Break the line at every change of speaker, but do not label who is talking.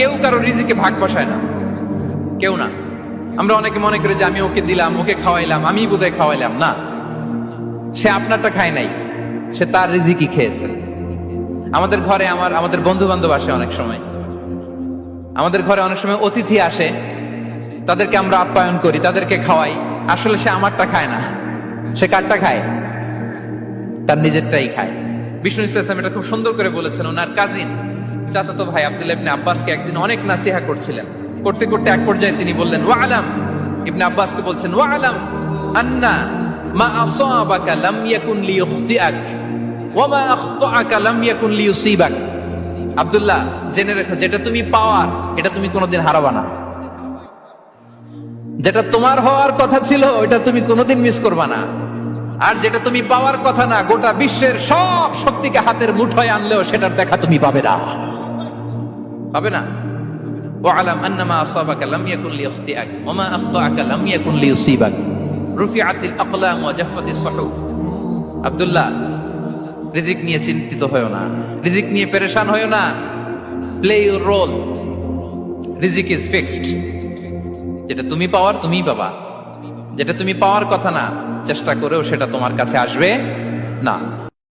কেউ কারো রিজিকে ভাগ বসায় না, কেউ না। আমরা অনেকে মনে করি যে আমি ওকে দিলাম, ওকে খাওয়াইলাম, আমি বোধহয় খাওয়াইলাম। না, সে আপনারটা খায় নাই, সে তার রিজিকই খেয়েছে। আমাদের ঘরে আমাদের বন্ধু বান্ধব আসে অনেক সময়, আমাদের ঘরে অনেক সময় অতিথি আসে, তাদেরকে আমরা আপ্যায়ন করি, তাদেরকে খাওয়াই। আসলে সে আমারটা খায় না, সে কারটা খায়? তার নিজেরটাই খায়। বিষ্ণু ইসলাম এটা খুব সুন্দর করে বলেছেন। ওনার কাজিন চাচাতো ভাই আব্দুল্লাহ ইবনে আব্বাসকে একদিন অনেক নাসিহা করছিলেন। করতে করতে এক পর্যায়ে তিনি বললেন, ওয়া আলাম, ইবনে আব্বাসকে বলছেন, ওয়া আলাম আন্না মা আসাবাকা লাম ইয়াকুন লিইখতিআক ওয়া মা আখতাআকা লাম ইয়াকুন লিইউসিবাক। আব্দুল্লাহ, জেনে রেখো, যেটা তুমি পাওয়ার এটা তুমি কোনোদিন হারাবা না। যেটা তোমার হওয়ার কথা ছিল ওটা তুমি কোনোদিন মিস করবা না। আর যেটা তুমি পাওয়ার কথা না, গোটা বিশ্বের সব শক্তিকে হাতের মুঠোয় আনলেও সেটার দেখা তুমি পাবে না, পাবে না। ওয়ালাম আন্নামা আসাবাকা লাম ইয়াকুন লিইখতিআক ওয়া মা আখতাআকা লাম ইয়াকুন লিইউসিবাক রুফিআতিল আকলাম ওয়া জাফফাতিস সুহুফ। আব্দুল্লাহ, রিজিক নিয়ে চিন্তিত হয়ো না, রিজিক নিয়ে পেরেশান হয়ো না। প্লে ইউর রোল, রিজিক ইজ ফিক্সড। যেটা তুমি পাওয়ার তুমিই পাবা, যেটা তুমি পাওয়ার কথা না চেষ্টা করেও সেটা তোমার কাছে আসবে না।